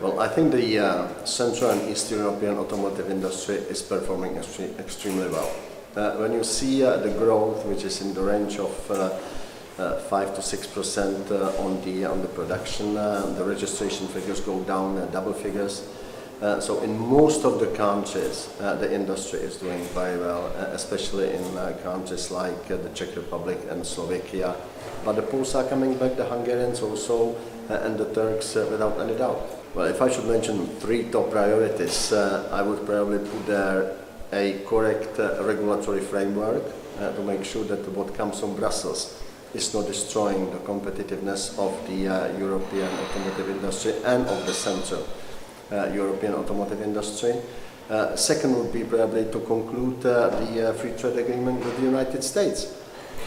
Well, I think the Central and East European automotive industry is performing extremely well. When you see the growth, which is in the range of 5 to 6% on the production, the registration figures go down double figures. So in most of the countries, the industry is doing very well, especially in countries like the Czech Republic and Slovakia. But the Poles are coming back, the Hungarians also, and the Turks without any doubt. Well, if I should mention three top priorities, I would probably put there a correct regulatory framework to make sure that what comes from Brussels is not destroying the competitiveness of the European automotive industry and of the Central European automotive industry. Second would be probably to conclude the free trade agreement with the United States.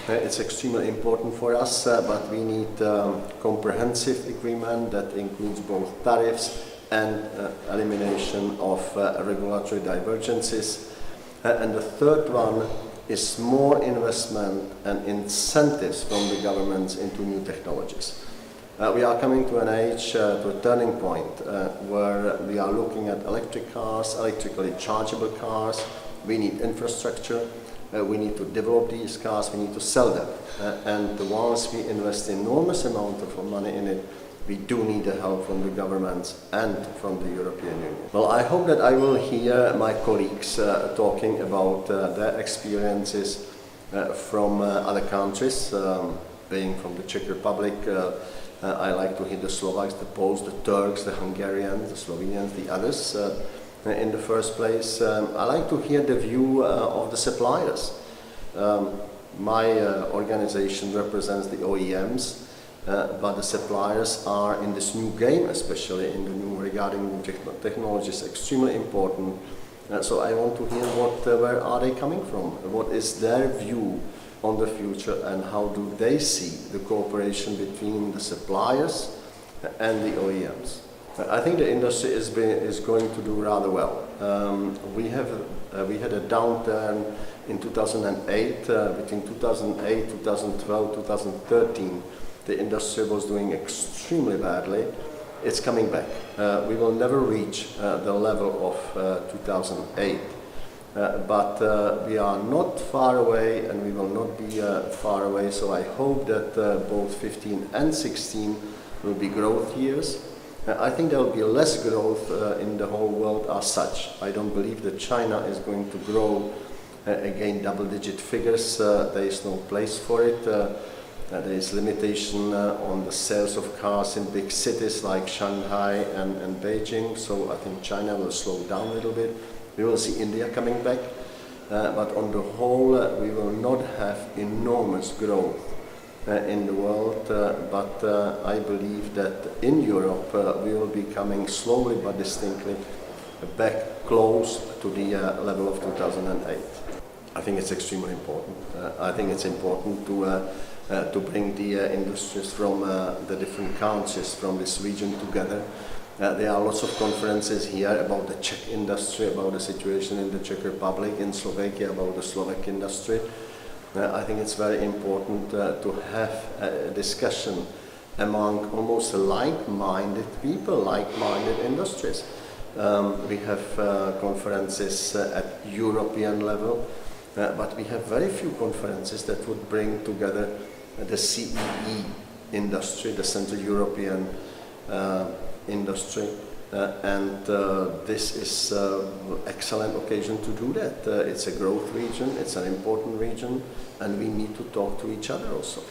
It's extremely important for us, but we need a comprehensive agreement that includes both tariffs and elimination of regulatory divergences. And the third one is more investment and incentives from the governments into new technologies. We are coming to an age, to a turning point, where we are looking at electric cars, electrically chargeable cars. We need infrastructure. We need to develop these cars, we need to sell them. And once we invest enormous amount of money in it, we do need the help from the governments and from the European Union. Well, I hope that I will hear my colleagues talking about their experiences from other countries, being from the Czech Republic. I like to hear the Slovaks, the Poles, the Turks, the Hungarians, the Slovenians, the others. In the first place, I like to hear the view of the suppliers. My organization represents the OEMs, but the suppliers are in this new game, especially in the new regarding new technologies, extremely important. So I want to hear where are they coming from? What is their view on the future, and how do they see the cooperation between the suppliers and the OEMs? I think the industry is going to do rather well. We had a downturn in 2008. Between 2008, 2012, 2013, the industry was doing extremely badly. It's coming back. We will never reach the level of 2008, but we are not far away, and we will not be far away. So I hope that both 15 and 16 will be growth years. I think there will be less growth in the whole world as such. I don't believe that China is going to grow again double-digit figures. There is no place for it. There is limitation on the sales of cars in big cities like Shanghai and Beijing, so I think China will slow down a little bit. We will see India coming back, but on the whole we will not have enormous growth in the world, but I believe that in Europe we will be coming slowly but distinctly back close to the level of 2008. I think it's extremely important. I think it's important to bring the industries from the different countries from this region together. There are lots of conferences here about the Czech industry, about the situation in the Czech Republic, in Slovakia, about the Slovak industry. I think it's very important to have a discussion among almost like-minded people, like-minded industries. We have conferences at European level, but we have very few conferences that would bring together the CEE industry, the Central European industry, and this is an excellent occasion to do that. It's a growth region, it's an important region, and we need to talk to each other also.